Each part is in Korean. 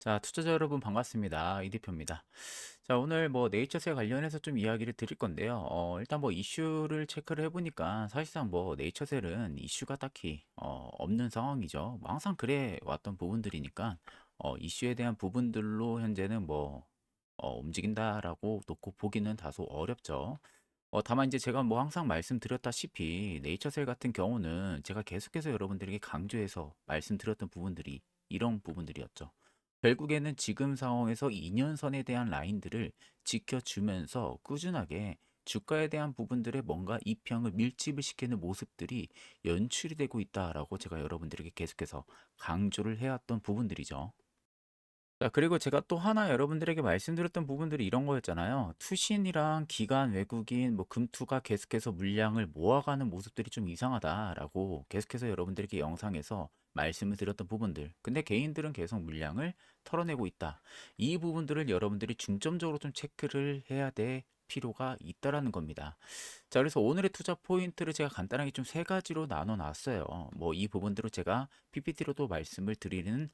자, 투자자 여러분 반갑습니다. 이 대표입니다. 자, 오늘 뭐 네이처세 관련해서 좀 이야기를 드릴 건데요. 일단 뭐 이슈를 체크를 해보니까 사실상 뭐 네이처셀은 이슈가 딱히 없는 상황이죠. 뭐 항상 그래 왔던 부분들이니까 이슈에 대한 부분들로 현재는 뭐 움직인다라고 놓고 보기는 다소 어렵죠. 다만 이제 제가 뭐 항상 말씀드렸다시피 네이처셀 같은 경우는 제가 계속해서 여러분들에게 강조해서 말씀드렸던 부분들이 이런 부분들이었죠. 결국에는 지금 상황에서 2년선에 대한 라인들을 지켜주면서 꾸준하게 주가에 대한 부분들의 뭔가 이평을 밀집을 시키는 모습들이 연출이 되고 있다라고 제가 여러분들에게 계속해서 강조를 해왔던 부분들이죠. 자, 그리고 제가 또 하나 여러분들에게 말씀드렸던 부분들이 이런 거였잖아요. 투신이랑 기관 외국인 뭐 금투가 계속해서 물량을 모아가는 모습들이 좀 이상하다라고 계속해서 여러분들에게 영상에서 말씀을 드렸던 부분들. 근데 개인들은 계속 물량을 털어내고 있다. 이 부분들을 여러분들이 중점적으로 좀 체크를 해야 될 필요가 있다라는 겁니다. 자, 그래서 오늘의 투자 포인트를 제가 간단하게 좀 세 가지로 나눠 놨어요. 뭐 이 부분들을 제가 PPT로도 말씀을 드리는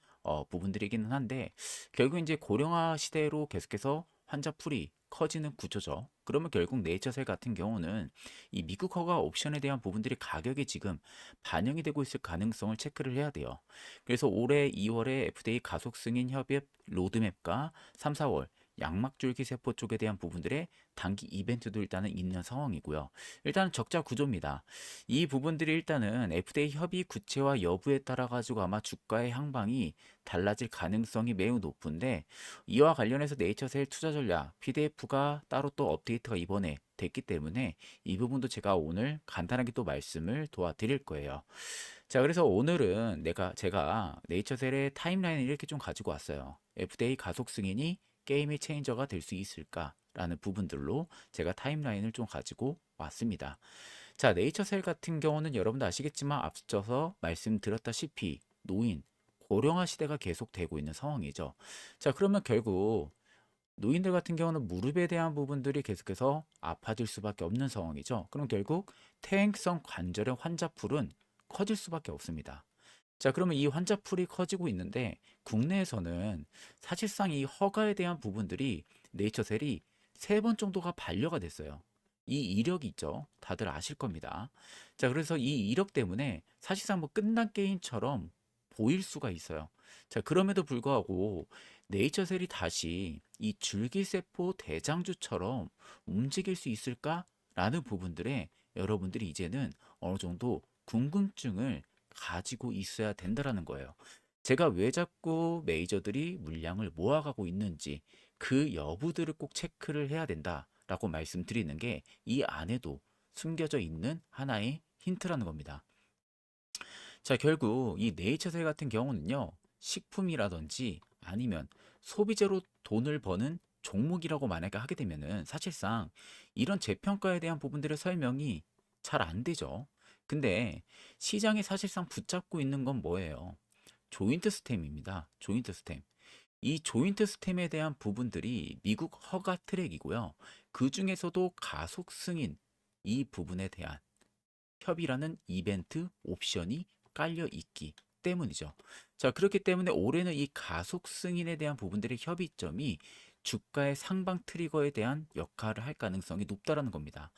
부분들이기는 한데, 결국 이제 고령화 시대로 계속해서 환자풀이 커지는 구조죠. 그러면 결국 네이처셀 같은 경우는 이 미국 허가 옵션에 대한 부분들이 가격에 지금 반영이 되고 있을 가능성을 체크를 해야 돼요. 그래서 올해 2월에 FDA 가속 승인 협약 로드맵과 3, 4월 양막줄기 세포 쪽에 대한 부분들의 단기 이벤트도 일단은 있는 상황이고요. 일단은 적자 구조입니다. 이 부분들이 일단은 FDA 협의 구체화 여부에 따라 가지고 아마 주가의 향방이 달라질 가능성이 매우 높은데, 이와 관련해서 네이처셀 투자 전략 PDF가 따로 또 업데이트가 이번에 됐기 때문에 이 부분도 제가 오늘 간단하게 또 말씀을 도와드릴 거예요. 자, 그래서 오늘은 제가 네이처셀의 타임라인을 이렇게 좀 가지고 왔어요. FDA 가속 승인이 게임의 체인저가 될 수 있을까라는 부분들로 제가 타임라인을 좀 가지고 왔습니다. 자, 네이처셀 같은 경우는 여러분도 아시겠지만 앞서서 말씀드렸다시피 노인, 고령화 시대가 계속되고 있는 상황이죠. 자, 그러면 결국 노인들 같은 경우는 무릎에 대한 부분들이 계속해서 아파질 수밖에 없는 상황이죠. 그럼 결국 퇴행성 관절의 환자풀은 커질 수밖에 없습니다. 자, 그러면 이 환자풀이 커지고 있는데 국내에서는 사실상 이 허가에 대한 부분들이 네이처셀이 세 번 정도가 반려가 됐어요. 이 이력이 있죠. 다들 아실 겁니다. 자, 그래서 이 이력 때문에 사실상 뭐 끝난 게임처럼 보일 수가 있어요. 자, 그럼에도 불구하고 네이처셀이 다시 이 줄기세포 대장주처럼 움직일 수 있을까라는 부분들에 여러분들이 이제는 어느 정도 궁금증을 가지고 있어야 된다라는 거예요. 제가 왜 자꾸 메이저들이 물량을 모아가고 있는지 그 여부들을 꼭 체크를 해야 된다라고 말씀드리는 게 이 안에도 숨겨져 있는 하나의 힌트라는 겁니다. 자, 결국 이 네이처셀 같은 경우는요, 식품이라든지 아니면 소비재로 돈을 버는 종목이라고 만약에 하게 되면은 사실상 이런 재평가에 대한 부분들의 설명이 잘 안 되죠. 근데 시장이 사실상 붙잡고 있는 건 뭐예요? 조인트 스템입니다. 조인트 스템. 이 조인트 스템에 대한 부분들이 미국 허가 트랙이고요. 그 중에서도 가속 승인 이 부분에 대한 협의라는 이벤트 옵션이 깔려 있기 때문이죠. 자, 그렇기 때문에 올해는 이 가속 승인에 대한 부분들의 협의점이 주가의 상방 트리거에 대한 역할을 할 가능성이 높다라는 겁니다.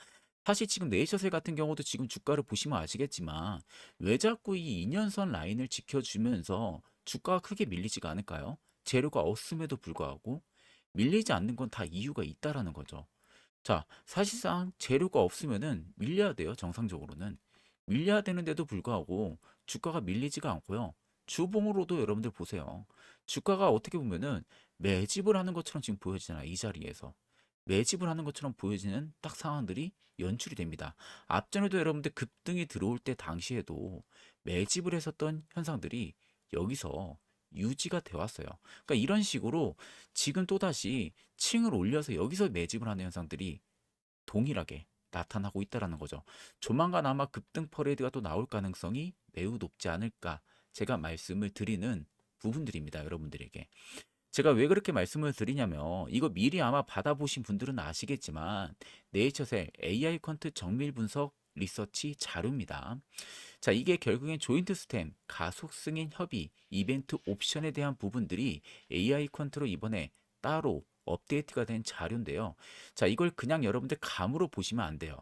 사실 지금 네이처셀 같은 경우도 지금 주가를 보시면 아시겠지만 왜 자꾸 이 2년선 라인을 지켜주면서 주가가 크게 밀리지가 않을까요? 재료가 없음에도 불구하고 밀리지 않는 건 다 이유가 있다라는 거죠. 자, 사실상 재료가 없으면은 밀려야 돼요, 정상적으로는. 밀려야 되는데도 불구하고 주가가 밀리지가 않고요. 주봉으로도 여러분들 보세요. 주가가 어떻게 보면은 매집을 하는 것처럼 지금 보여지잖아요, 이 자리에서. 매집을 하는 것처럼 보여지는 딱 상황들이 연출이 됩니다. 앞전에도 여러분들 급등이 들어올 때 당시에도 매집을 했었던 현상들이 여기서 유지가 되어 왔어요. 그러니까 이런 식으로 지금 또다시 층을 올려서 여기서 매집을 하는 현상들이 동일하게 나타나고 있다라는 거죠. 조만간 아마 급등 퍼레이드가 또 나올 가능성이 매우 높지 않을까 제가 말씀을 드리는 부분들입니다, 여러분들에게. 제가 왜 그렇게 말씀을 드리냐면 이거 미리 아마 받아보신 분들은 아시겠지만 네이처셀 AI 퀀트 정밀 분석 리서치 자료입니다. 자, 이게 결국엔 조인트 스템, 가속 승인 협의, 이벤트 옵션에 대한 부분들이 AI 퀀트로 이번에 따로 업데이트가 된 자료인데요. 자, 이걸 그냥 여러분들 감으로 보시면 안 돼요.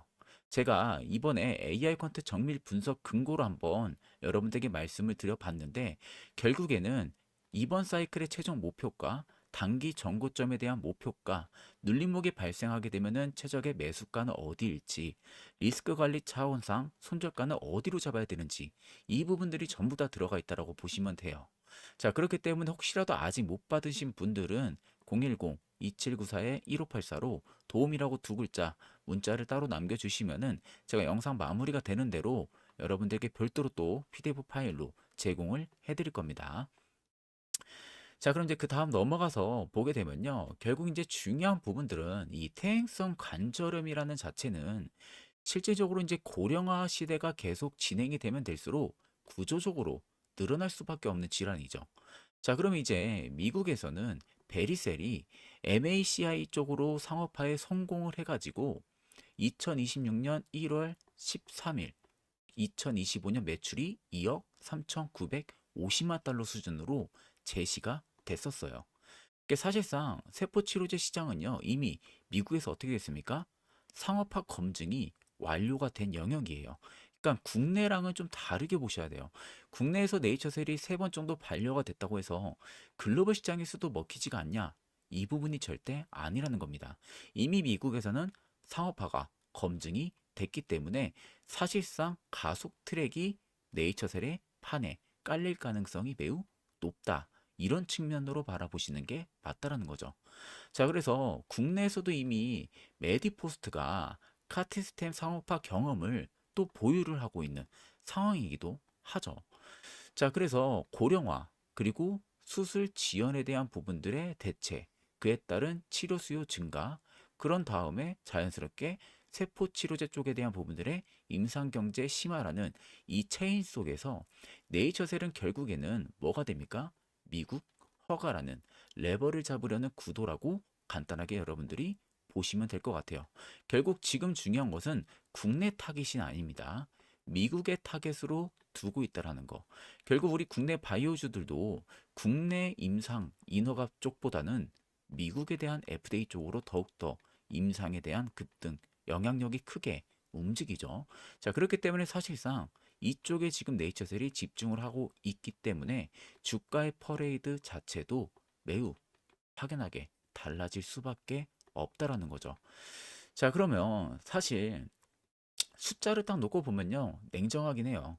제가 이번에 AI 퀀트 정밀 분석 근거로 한번 여러분들에게 말씀을 드려봤는데, 결국에는 이번 사이클의 최종 목표가, 단기 전고점에 대한 목표가, 눌림목이 발생하게 되면은 최적의 매수가는 어디일지, 리스크 관리 차원상 손절가는 어디로 잡아야 되는지, 이 부분들이 전부 다 들어가 있다고 보시면 돼요. 자, 그렇기 때문에 혹시라도 아직 못 받으신 분들은 010-2794-1584로 도움이라고 두 글자 문자를 따로 남겨주시면은 제가 영상 마무리가 되는 대로 여러분들께 별도로 또 PDF 파일로 제공을 해드릴 겁니다. 자, 그럼 이제 그 다음 넘어가서 보게 되면요. 결국 이제 중요한 부분들은 이 퇴행성 관절염이라는 자체는 실제적으로 이제 고령화 시대가 계속 진행이 되면 될수록 구조적으로 늘어날 수밖에 없는 질환이죠. 자, 그럼 이제 미국에서는 베리셀이 MACI 쪽으로 상업화에 성공을 해가지고 2026년 1월 13일, 2025년 매출이 2억 3,950만 달러 수준으로 제시가 됐었어요. 그게 사실상 세포치료제 시장은요, 이미 미국에서 어떻게 됐습니까? 상업화 검증이 완료가 된 영역이에요. 그러니까 국내랑은 좀 다르게 보셔야 돼요. 국내에서 네이처셀이 3번 정도 반려가 됐다고 해서 글로벌 시장에서도 먹히지가 않냐? 이 부분이 절대 아니라는 겁니다. 이미 미국에서는 상업화가 검증이 됐기 때문에 사실상 가속 트랙이 네이처셀의 판에 깔릴 가능성이 매우 높다. 이런 측면으로 바라보시는 게 맞다라는 거죠. 자, 그래서 국내에서도 이미 메디포스트가 카티스템 상업화 경험을 또 보유를 하고 있는 상황이기도 하죠. 자, 그래서 고령화 그리고 수술 지연에 대한 부분들의 대체, 그에 따른 치료 수요 증가, 그런 다음에 자연스럽게 세포 치료제 쪽에 대한 부분들의 임상 경제 심화라는 이 체인 속에서 네이처셀은 결국에는 뭐가 됩니까? 미국 허가라는 레버를 잡으려는 구도라고 간단하게 여러분들이 보시면 될 것 같아요. 결국 지금 중요한 것은 국내 타깃이 아닙니다. 미국의 타겟으로 두고 있다라는 거. 결국 우리 국내 바이오주들도 국내 임상 인허가 쪽보다는 미국에 대한 FDA 쪽으로 더욱더 임상에 대한 급등, 영향력이 크게 움직이죠. 자, 그렇기 때문에 사실상 이쪽에 지금 네이처셀이 집중을 하고 있기 때문에 주가의 퍼레이드 자체도 매우 확연하게 달라질 수밖에 없다라는 거죠. 자, 그러면 사실 숫자를 딱 놓고 보면요, 냉정하긴 해요.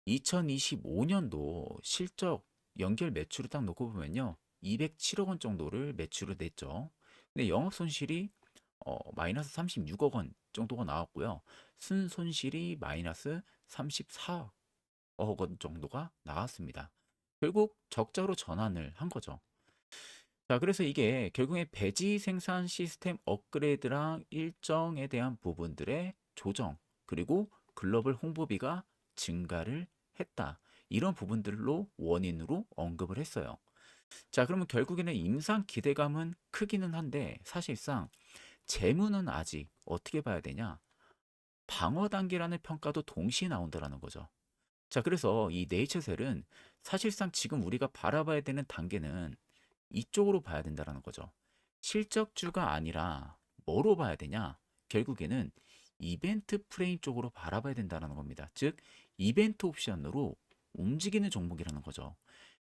2025년도 실적 연결 매출을 딱 놓고 보면요, 207억 원 정도를 매출을 냈죠. 근데 영업 손실이 마이너스 36억 원 정도가 나왔고요. 순손실이 마이너스 34억 원 정도가 나왔습니다. 결국 적자로 전환을 한 거죠. 자, 그래서 이게 결국에 배지 생산 시스템 업그레이드랑 일정에 대한 부분들의 조정, 그리고 글로벌 홍보비가 증가를 했다. 이런 부분들로 원인으로 언급을 했어요. 자, 그러면 결국에는 임상 기대감은 크기는 한데 사실상 재무는 아직 어떻게 봐야 되냐? 방어 단계라는 평가도 동시에 나온다라는 거죠. 자, 그래서 이 네이처셀은 사실상 지금 우리가 바라봐야 되는 단계는 이쪽으로 봐야 된다라는 거죠. 실적주가 아니라 뭐로 봐야 되냐? 결국에는 이벤트 프레임 쪽으로 바라봐야 된다는 겁니다. 즉, 이벤트 옵션으로 움직이는 종목이라는 거죠.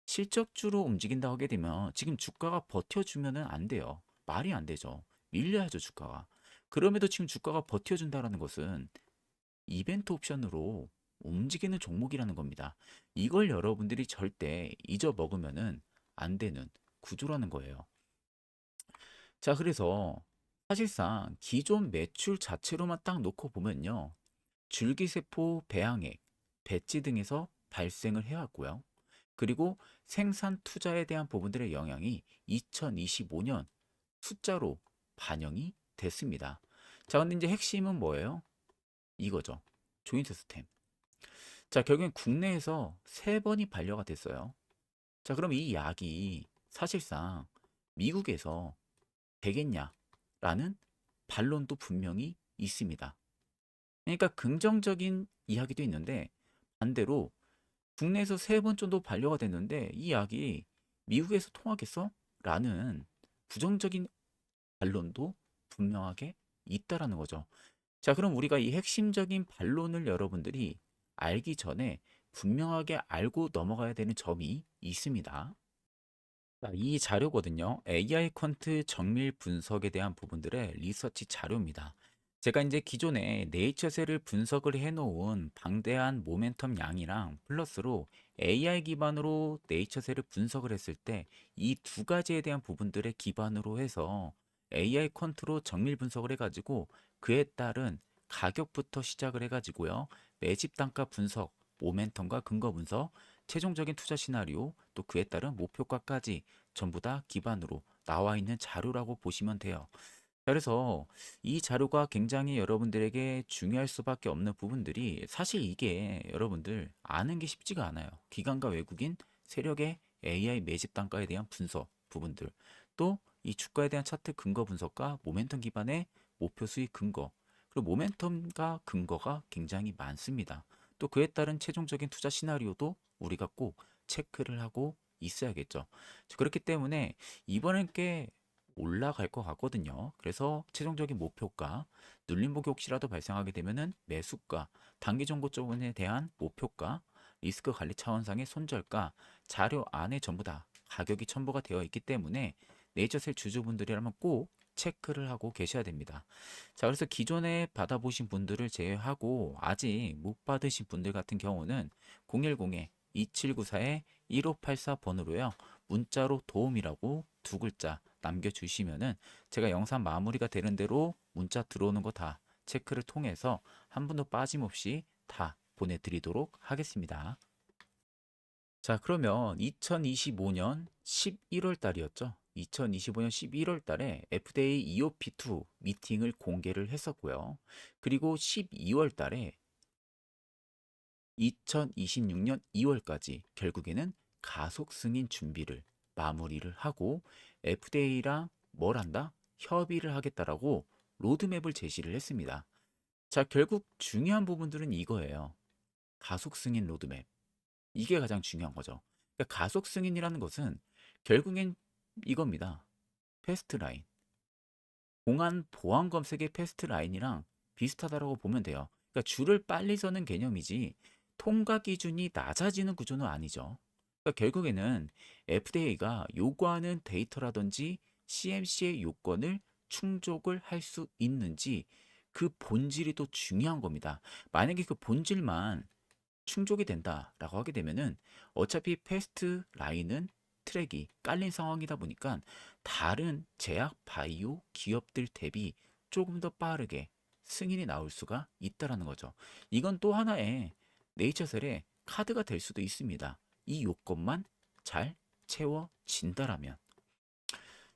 실적주로 움직인다 하게 되면 지금 주가가 버텨주면은 안 돼요. 말이 안 되죠. 밀려야죠, 주가가. 그럼에도 지금 주가가 버텨준다라는 것은 이벤트 옵션으로 움직이는 종목이라는 겁니다. 이걸 여러분들이 절대 잊어먹으면은 안 되는 구조라는 거예요. 자, 그래서 사실상 기존 매출 자체로만 딱 놓고 보면요. 줄기세포 배양액, 배지 등에서 발생을 해왔고요. 그리고 생산 투자에 대한 부분들의 영향이 2025년 숫자로 반영이 됐습니다. 자, 근데 이제 핵심은 뭐예요? 이거죠. 조인트 스템. 자, 결국엔 국내에서 3번이 반려가 됐어요. 자, 그럼 이 약이 사실상 미국에서 되겠냐라는 반론도 분명히 있습니다. 그러니까 긍정적인 이야기도 있는데 반대로 국내에서 3번 정도 반려가 됐는데 이 약이 미국에서 통하겠어? 라는 부정적인 반론도 분명하게 있다라는 거죠. 자, 그럼 우리가 이 핵심적인 반론을 여러분들이 알기 전에 분명하게 알고 넘어가야 되는 점이 있습니다. 자, 이 자료거든요. AI 퀀트 정밀 분석에 대한 부분들의 리서치 자료입니다. 제가 이제 기존에 네이처셀을 분석을 해놓은 방대한 모멘텀 양이랑 플러스로 AI 기반으로 네이처셀을 분석을 했을 때 이 두 가지에 대한 부분들의 기반으로 해서 AI 퀀트로 정밀 분석을 해가지고 그에 따른 가격부터 시작을 해가지고요. 매집 단가 분석, 모멘텀과 근거 분석, 최종적인 투자 시나리오, 또 그에 따른 목표가까지 전부 다 기반으로 나와 있는 자료라고 보시면 돼요. 그래서 이 자료가 굉장히 여러분들에게 중요할 수밖에 없는 부분들이 사실 이게 여러분들 아는 게 쉽지가 않아요. 기관과 외국인 세력의 AI 매집 단가에 대한 분석 부분들, 또 이 주가에 대한 차트 근거 분석과 모멘텀 기반의 목표 수익 근거, 그리고 모멘텀과 근거가 굉장히 많습니다. 또 그에 따른 최종적인 투자 시나리오도 우리가 꼭 체크를 하고 있어야겠죠. 그렇기 때문에 이번엔 꽤 올라갈 것 같거든요. 그래서 최종적인 목표가 눌림목이 혹시라도 발생하게 되면은 매수가, 단기 정보 쪽에 대한 목표가, 리스크 관리 차원상의 손절가 자료 안에 전부 다 가격이 첨부가 되어 있기 때문에 네이처셀 주주분들이라면 꼭 체크를 하고 계셔야 됩니다. 자, 그래서 기존에 받아보신 분들을 제외하고 아직 못 받으신 분들 같은 경우는 010-2794-1584번으로요. 문자로 도움이라고 두 글자 남겨주시면은 제가 영상 마무리가 되는 대로 문자 들어오는 거 다 체크를 통해서 한 분도 빠짐없이 다 보내드리도록 하겠습니다. 자, 그러면 2025년 11월 달이었죠. 2025년 11월 달에 FDA EOP2 미팅을 공개를 했었고요. 그리고 12월 달에 2026년 2월까지 결국에는 가속 승인 준비를 마무리를 하고 FDA랑 뭘 한다? 협의를 하겠다라고 로드맵을 제시를 했습니다. 자, 결국 중요한 부분들은 이거예요. 가속 승인 로드맵. 이게 가장 중요한 거죠. 그러니까 가속 승인이라는 것은 결국엔 이겁니다. 패스트 라인. 공안 보안 검색의 패스트 라인이랑 비슷하다라고 보면 돼요. 그러니까 줄을 빨리 서는 개념이지 통과 기준이 낮아지는 구조는 아니죠. 그러니까 결국에는 FDA가 요구하는 데이터라든지 CMC의 요건을 충족을 할 수 있는지 그 본질이 또 중요한 겁니다. 만약에 그 본질만 충족이 된다라고 하게 되면은 어차피 패스트 라인은 트랙이 깔린 상황이다 보니까 다른 제약 바이오 기업들 대비 조금 더 빠르게 승인이 나올 수가 있다라는 거죠. 이건 또 하나의 네이처셀의 카드가 될 수도 있습니다. 이 요건만 잘 채워진다라면.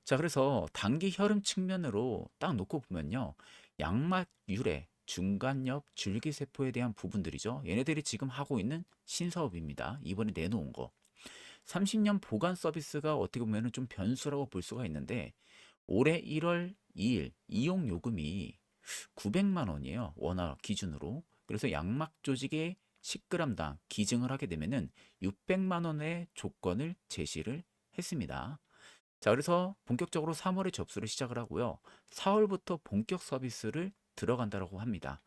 자, 그래서 단기 혈흔 측면으로 딱 놓고 보면요. 양막 유래, 중간엽, 줄기세포에 대한 부분들이죠. 얘네들이 지금 하고 있는 신사업입니다. 이번에 내놓은 거. 30년 보관 서비스가 어떻게 보면 좀 변수라고 볼 수가 있는데 올해 1월 2일 이용 요금이 900만 원이에요. 원화 기준으로. 그래서 양막 조직의 10g당 기증을 하게 되면은 600만 원의 조건을 제시를 했습니다. 자, 그래서 본격적으로 3월에 접수를 시작을 하고요. 4월부터 본격 서비스를 들어간다라고 합니다.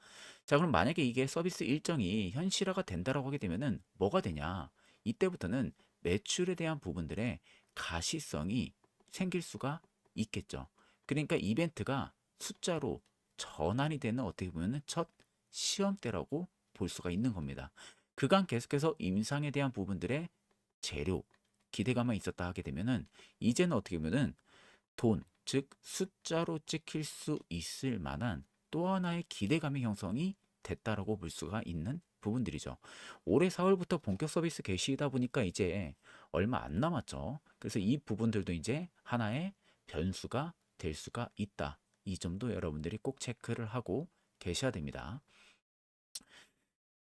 자, 그럼 만약에 이게 서비스 일정이 현실화가 된다라고 하게 되면은 뭐가 되냐? 이때부터는 매출에 대한 부분들의 가시성이 생길 수가 있겠죠. 그러니까 이벤트가 숫자로 전환이 되는 어떻게 보면은 첫 시험대라고 볼 수가 있는 겁니다. 그간 계속해서 임상에 대한 부분들의 재료, 기대감만 있었다 하게 되면은 이제는 어떻게 보면은 돈, 즉 숫자로 찍힐 수 있을 만한 또 하나의 기대감의 형성이 됐다라고 볼 수가 있는 부분들이죠. 올해 4월부터 본격 서비스 개시이다 보니까 이제 얼마 안 남았죠. 그래서 이 부분들도 이제 하나의 변수가 될 수가 있다. 이 점도 여러분들이 꼭 체크를 하고 계셔야 됩니다.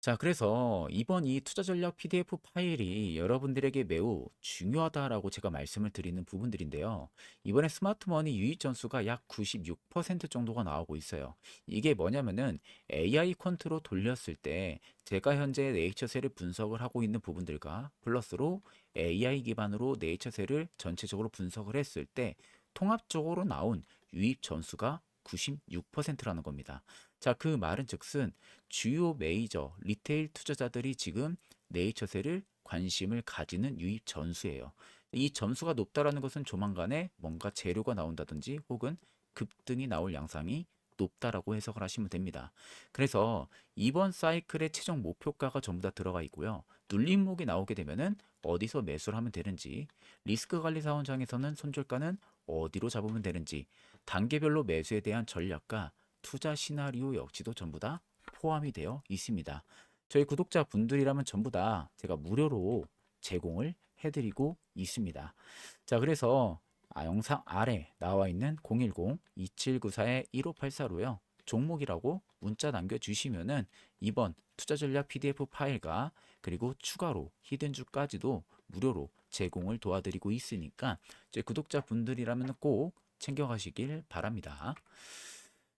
자, 그래서 이번 이 투자 전략 PDF 파일이 여러분들에게 매우 중요하다라고 제가 말씀을 드리는 부분들인데요. 이번에 스마트머니 유입 전수가 약 96% 정도가 나오고 있어요. 이게 뭐냐면은 AI 퀀트로 돌렸을 때 제가 현재 네이처셀을 분석을 하고 있는 부분들과 플러스로 AI 기반으로 네이처셀을 전체적으로 분석을 했을 때 통합적으로 나온 유입 전수가 96%라는 겁니다. 자, 그 말은 즉슨 주요 메이저 리테일 투자자들이 지금 네이처셀을 관심을 가지는 유입 전수예요. 이 점수가 높다라는 것은 조만간에 뭔가 재료가 나온다든지 혹은 급등이 나올 양상이 높다라고 해석을 하시면 됩니다. 그래서 이번 사이클의 최종 목표가가 전부 다 들어가 있고요. 눌림목이 나오게 되면은 어디서 매수를 하면 되는지, 리스크 관리 사원장에서는 손절가는 어디로 잡으면 되는지, 단계별로 매수에 대한 전략과 투자 시나리오 역시도 전부 다 포함이 되어 있습니다. 저희 구독자분들이라면 전부 다 제가 무료로 제공을 해드리고 있습니다. 자, 그래서 영상 아래 나와 있는 010-2794-1584로요. 종목이라고 문자 남겨주시면은 이번 투자 전략 PDF 파일과 그리고 추가로 히든주까지도 무료로 제공을 도와드리고 있으니까 제 구독자분들이라면 꼭 챙겨가시길 바랍니다.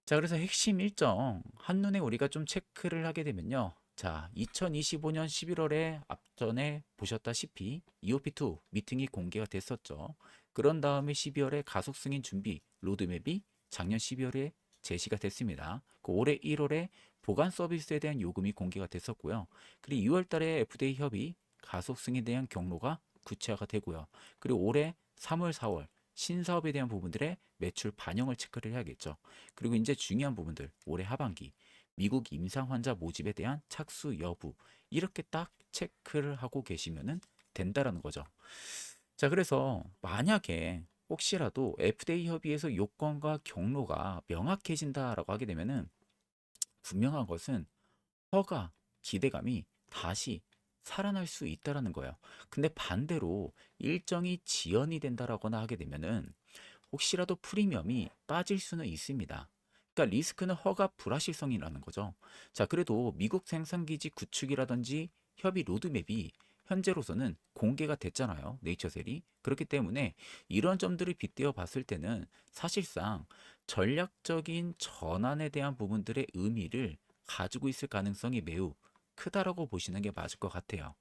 자, 그래서 핵심 일정 한눈에 우리가 좀 체크를 하게 되면요. 자, 2025년 11월에 앞전에 보셨다시피 EOP2 미팅이 공개가 됐었죠. 그런 다음에 12월에 가속 승인 준비 로드맵이 작년 12월에 제시가 됐습니다. 그 올해 1월에 보관 서비스에 대한 요금이 공개가 됐었고요. 그리고 2월 달에 FDA 협의 가속 승인에 대한 경로가 구체화가 되고요. 그리고 올해 3월, 4월 신사업에 대한 부분들의 매출 반영을 체크를 해야겠죠. 그리고 이제 중요한 부분들, 올해 하반기 미국 임상 환자 모집에 대한 착수 여부 이렇게 딱 체크를 하고 계시면은 된다라는 거죠. 자, 그래서 만약에 혹시라도 FDA 협의에서 요건과 경로가 명확해진다라고 하게 되면은 분명한 것은 허가, 기대감이 다시 살아날 수 있다라는 거예요. 근데 반대로 일정이 지연이 된다라거나 하게 되면은 혹시라도 프리미엄이 빠질 수는 있습니다. 그러니까 리스크는 허가 불확실성이라는 거죠. 자, 그래도 미국 생산기지 구축이라든지 협의 로드맵이 현재로서는 공개가 됐잖아요. 네이처셀이. 그렇기 때문에 이런 점들을 빗대어 봤을 때는 사실상 전략적인 전환에 대한 부분들의 의미를 가지고 있을 가능성이 매우 크다라고 보시는 게 맞을 것 같아요.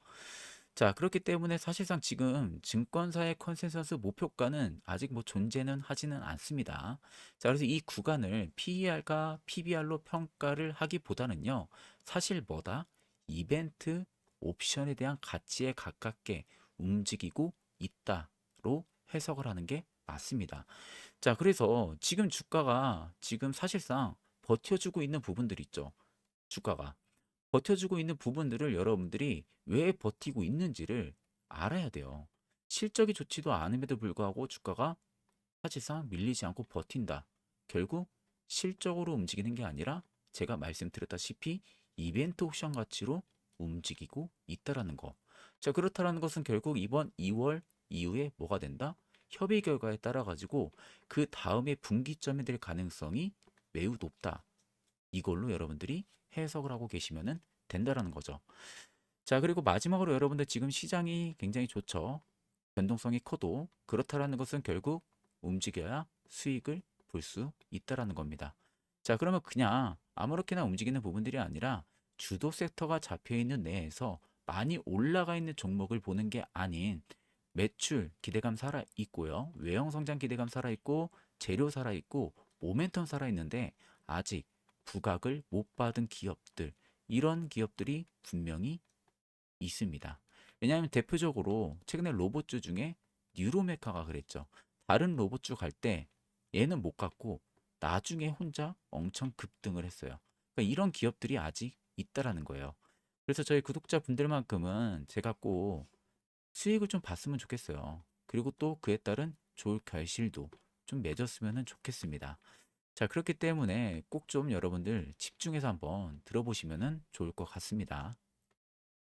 자, 그렇기 때문에 사실상 지금 증권사의 컨센서스 목표가는 아직 뭐 존재는 하지는 않습니다. 자, 그래서 이 구간을 PER과 PBR로 평가를 하기보다는요, 사실 뭐다? 이벤트 옵션에 대한 가치에 가깝게 움직이고 있다로 해석을 하는 게 맞습니다. 자, 그래서 지금 주가가 지금 사실상 버텨주고 있는 부분들 있죠. 주가가. 버텨주고 있는 부분들을 여러분들이 왜 버티고 있는지를 알아야 돼요. 실적이 좋지도 않음에도 불구하고 주가가 사실상 밀리지 않고 버틴다. 결국 실적으로 움직이는 게 아니라 제가 말씀드렸다시피 이벤트 옵션 가치로 움직이고 있다라는 거. 자, 그렇다라는 것은 결국 이번 2월 이후에 뭐가 된다? 협의 결과에 따라 가지고 그 다음에 분기점이 될 가능성이 매우 높다. 이걸로 여러분들이 해석을 하고 계시면 된다라는 거죠. 자, 그리고 마지막으로 여러분들 지금 시장이 굉장히 좋죠. 변동성이 커도 그렇다라는 것은 결국 움직여야 수익을 볼 수 있다라는 겁니다. 자, 그러면 그냥 아무렇게나 움직이는 부분들이 아니라 주도 섹터가 잡혀 있는 내에서 많이 올라가 있는 종목을 보는 게 아닌 매출 기대감 살아 있고요. 외형 성장 기대감 살아 있고 재료 살아 있고 모멘텀 살아 있는데 아직 부각을 못 받은 기업들 이런 기업들이 분명히 있습니다. 왜냐하면 대표적으로 최근에 로봇주 중에 뉴로메카가 그랬죠. 다른 로봇주 갈 때 얘는 못 갔고 나중에 혼자 엄청 급등을 했어요. 그러니까 이런 기업들이 아직 있다라는 거예요. 그래서 저희 구독자분들만큼은 제가 꼭 수익을 좀 봤으면 좋겠어요. 그리고 또 그에 따른 좋을 결실도 좀 맺었으면 좋겠습니다. 자, 그렇기 때문에 꼭 좀 여러분들 집중해서 한번 들어보시면 좋을 것 같습니다.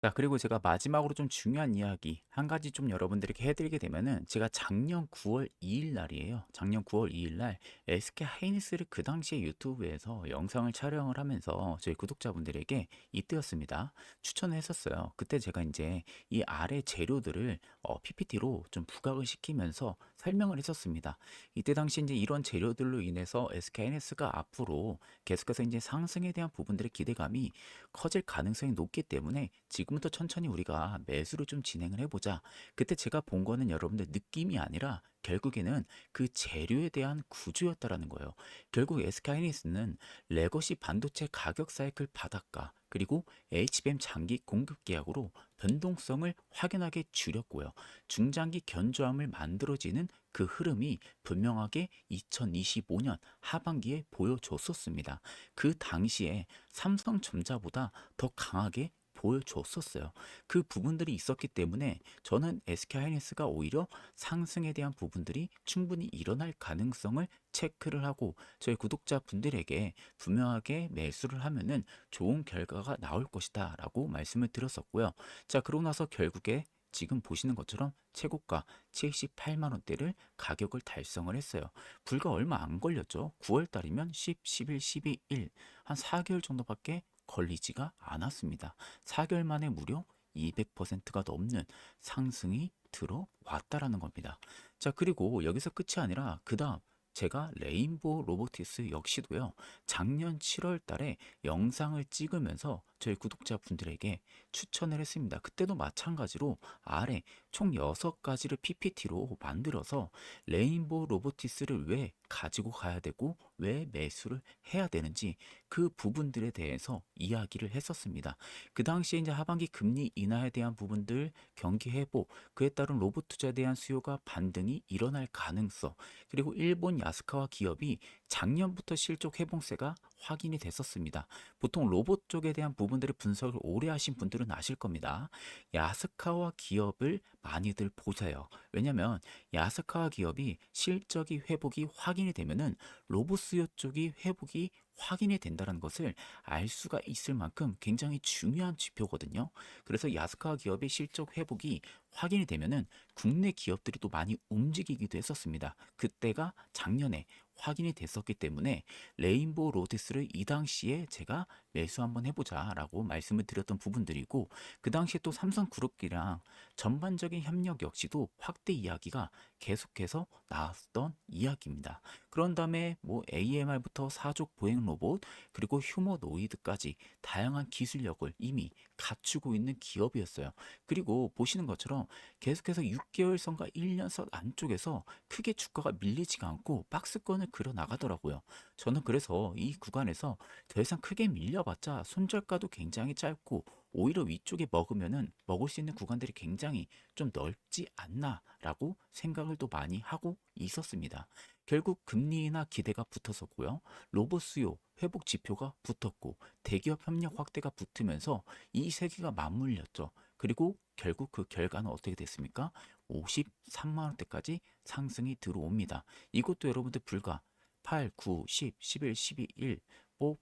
자, 그리고 제가 마지막으로 좀 중요한 이야기 한 가지 좀 여러분들에게 해드리게 되면은, 제가 작년 9월 2일 날이에요. 작년 9월 2일 날 SK 하이닉스를 그 당시에 유튜브에서 영상을 촬영을 하면서 저희 구독자분들에게 이때였습니다. 추천을 했었어요. 그때 제가 이제 이 아래 재료들을 PPT로 좀 부각을 시키면서 설명을 했었습니다. 이때 당시 이제 이런 재료들로 인해서 SK 하이닉스가 앞으로 계속해서 이제 상승에 대한 부분들의 기대감이 커질 가능성이 높기 때문에 지금부터 천천히 우리가 매수를 좀 진행을 해보자. 그때 제가 본 거는 여러분들 느낌이 아니라 결국에는 그 재료에 대한 구조였다라는 거예요. 결국 SK하이닉스는 레거시 반도체 가격 사이클 바닥과 그리고 HBM 장기 공급 계약으로 변동성을 확연하게 줄였고요. 중장기 견조함을 만들어지는 그 흐름이 분명하게 2025년 하반기에 보여줬었습니다. 그 당시에 삼성전자보다 더 강하게 보여줬었어요. 그 부분들이 있었기 때문에 저는 SK하이닉스가 오히려 상승에 대한 부분들이 충분히 일어날 가능성을 체크를 하고 저희 구독자분들에게 분명하게 매수를 하면은 좋은 결과가 나올 것이다 라고 말씀을 드렸었고요. 자, 그러고 나서 결국에 지금 보시는 것처럼 최고가 78만 원대를 가격을 달성을 했어요. 불과 얼마 안 걸렸죠. 9월 달이면 10, 11, 12, 1, 한 4개월 정도밖에 걸리지가 않았습니다. 4개월 만에 무려 200%가 넘는 상승이 들어왔다라는 겁니다. 자, 그리고 여기서 끝이 아니라 그 다음 제가 레인보우 로보티스 역시도요, 작년 7월 달에 영상을 찍으면서 저희 구독자분들에게 추천을 했습니다. 그때도 마찬가지로 아래 총 6가지를 PPT로 만들어서 레인보우 로보티스를 왜 가지고 가야 되고 왜 매수를 해야 되는지 그 부분들에 대해서 이야기를 했었습니다. 그 당시에 이제 하반기 금리 인하에 대한 부분들, 경기 회복, 그에 따른 로봇 투자에 대한 수요가 반등이 일어날 가능성, 그리고 일본 야스카와 기업이 작년부터 실적 회복세가 확인이 됐었습니다. 보통 로봇 쪽에 대한 부분들의 분석을 오래 하신 분들은 아실 겁니다. 야스카와 기업을 많이들 보세요. 왜냐면 야스카와 기업이 실적이 회복이 확인이 되면은 로봇 수요 쪽이 회복이 확인이 된다는 것을 알 수가 있을 만큼 굉장히 중요한 지표거든요. 그래서 야스카 기업의 실적 회복이 확인이 되면은 국내 기업들이 또 많이 움직이기도 했었습니다. 그때가 작년에 확인이 됐었기 때문에 레인보우 로테스를 이 당시에 제가 매수 한번 해보자라고 말씀을 드렸던 부분들이고, 그 당시에 또 삼성그룹이랑 전반적인 협력 역시도 확대 이야기가 계속해서 나왔던 이야기입니다. 그런 다음에 뭐 AMR부터 사족 보행 로봇 그리고 휴머노이드까지 다양한 기술력을 이미 갖추고 있는 기업이었어요. 그리고 보시는 것처럼 계속해서 6개월 선과 1년 선 안쪽에서 크게 주가가 밀리지가 않고 박스권을 그려 나가더라고요. 저는 그래서 이 구간에서 더 이상 크게 밀려봤자 손절가도 굉장히 짧고 오히려 위쪽에 먹으면은 먹을 수 있는 구간들이 굉장히 좀 넓지 않나라고 생각을 또 많이 하고 있었습니다. 결국 금리 인하 기대가 붙었었고요. 로봇 수요 회복 지표가 붙었고 대기업 협력 확대가 붙으면서 이 세 개가 맞물렸죠. 그리고 결국 그 결과는 어떻게 됐습니까? 53만 원대까지 상승이 들어옵니다. 이것도 여러분들 불과 8, 9, 10, 11, 12, 1, 뭐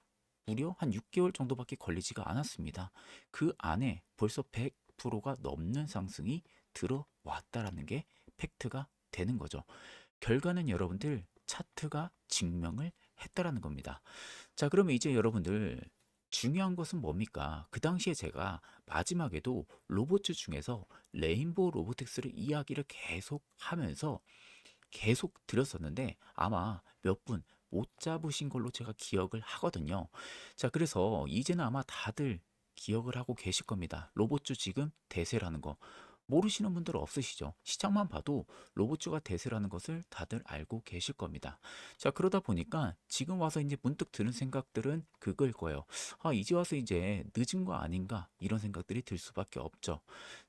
무려 한 6개월 정도밖에 걸리지가 않았습니다. 그 안에 벌써 100%가 넘는 상승이 들어왔다라는 게 팩트가 되는 거죠. 결과는 여러분들 차트가 증명을 했다라는 겁니다. 자, 그러면 이제 여러분들 중요한 것은 뭡니까? 그 당시에 제가 마지막에도 로봇츠 중에서 레인보우 로보틱스를 이야기를 계속 하면서 계속 드렸었는데 아마 몇 분 못 잡으신 걸로 제가 기억을 하거든요. 자, 그래서 이제는 아마 다들 기억을 하고 계실 겁니다. 로봇주 지금 대세라는 거. 모르시는 분들 없으시죠? 시장만 봐도 로봇주가 대세라는 것을 다들 알고 계실 겁니다. 자, 그러다 보니까 지금 와서 이제 문득 드는 생각들은 그걸 거예요. 아, 이제 와서 이제 늦은 거 아닌가? 이런 생각들이 들 수밖에 없죠.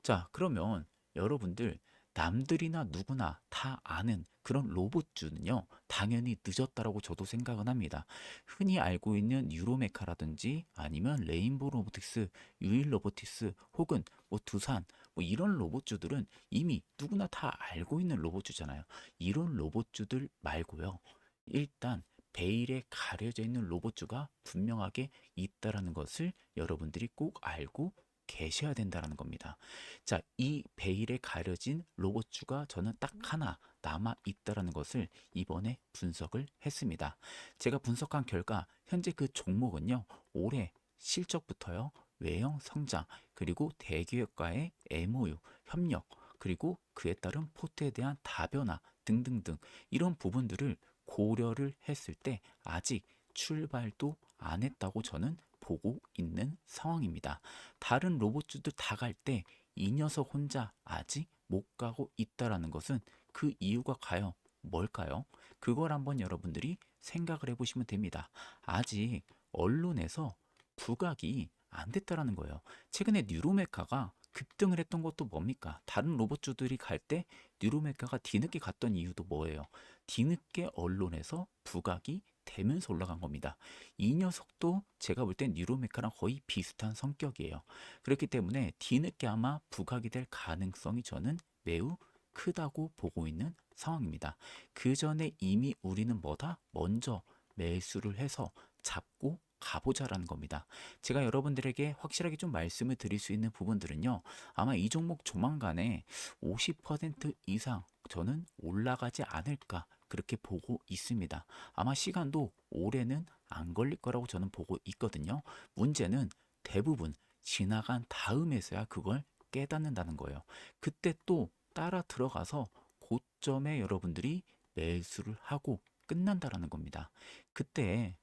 자, 그러면 여러분들 남들이나 누구나 다 아는 그런 로봇주는요, 당연히 늦었다라고 저도 생각은 합니다. 흔히 알고 있는 유로메카라든지 아니면 레인보우 로보틱스, 유일 로보틱스 혹은 뭐 두산 뭐 이런 로봇주들은 이미 누구나 다 알고 있는 로봇주잖아요. 이런 로봇주들 말고요. 일단 베일에 가려져 있는 로봇주가 분명하게 있다라는 것을 여러분들이 꼭 알고 계셔야 된다는 겁니다. 자, 이 베일에 가려진 로봇주가 저는 딱 하나 남아 있다라는 것을 이번에 분석을 했습니다. 제가 분석한 결과 현재 그 종목은요, 올해 실적부터요, 외형 성장, 그리고 대기업과의 MOU, 협력, 그리고 그에 따른 포트에 대한 다변화 등등등 이런 부분들을 고려를 했을 때 아직 출발도 안 했다고 저는 보고 있는 상황입니다. 다른 로봇주들 다 갈 때 이 녀석 혼자 아직 못 가고 있다라는 것은 그 이유가 과연 뭘까요? 그걸 한번 여러분들이 생각을 해보시면 됩니다. 아직 언론에서 부각이 안 됐다라는 거예요. 최근에 뉴로메카가 급등을 했던 것도 뭡니까? 다른 로봇주들이 갈 때 뉴로메카가 뒤늦게 갔던 이유도 뭐예요? 뒤늦게 언론에서 부각이 되면서 올라간 겁니다. 이 녀석도 제가 볼 땐 뉴로메카랑 거의 비슷한 성격이에요. 그렇기 때문에 뒤늦게 아마 부각이 될 가능성이 저는 매우 크다고 보고 있는 상황입니다. 그 전에 이미 우리는 뭐다? 먼저 매수를 해서 잡고 가보자라는 겁니다. 제가 여러분들에게 확실하게 좀 말씀을 드릴 수 있는 부분들은요. 아마 이 종목 조만간에 50% 이상 저는 올라가지 않을까 그렇게 보고 있습니다. 아마 시간도 올해는 안 걸릴 거라고 저는 보고 있거든요. 문제는 대부분 지나간 다음에서야 그걸 깨닫는다는 거예요. 그때 또 따라 들어가서 고점에 여러분들이 매수를 하고 끝난다라는 겁니다. 그때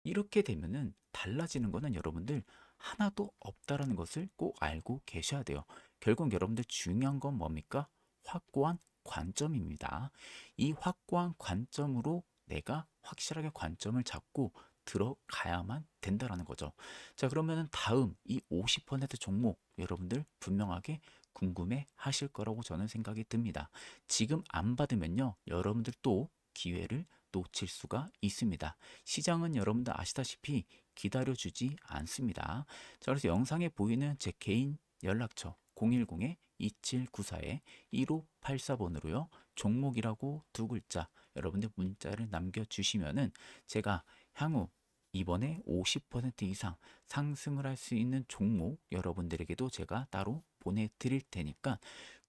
이렇게 되면은 달라지는 거는 여러분들 하나도 없다라는 것을 꼭 알고 계셔야 돼요. 결국 여러분들 중요한 건 뭡니까? 확고한 관점입니다. 이 확고한 관점으로 내가 확실하게 관점을 잡고 들어가야만 된다라는 거죠. 자, 그러면은 다음 이 50% 종목 여러분들 분명하게 궁금해 하실 거라고 저는 생각이 듭니다. 지금 안 받으면요, 여러분들 또 기회를 놓칠 수가 있습니다. 시장은 여러분들 아시다시피 기다려주지 않습니다. 자, 그래서 영상에 보이는 제 개인 연락처 010-2794-1584번으로요. 종목이라고 두 글자 여러분들 문자를 남겨주시면은 제가 향후 이번에 50% 이상 상승을 할 수 있는 종목 여러분들에게도 제가 따로 보내드릴 테니까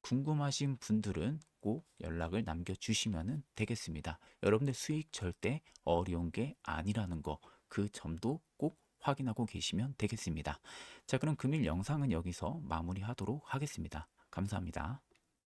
궁금하신 분들은 꼭 연락을 남겨주시면 되겠습니다. 여러분들 수익 절대 어려운 게 아니라는 거, 그 점도 꼭 확인하고 계시면 되겠습니다. 자, 그럼 금일 영상은 여기서 마무리하도록 하겠습니다. 감사합니다.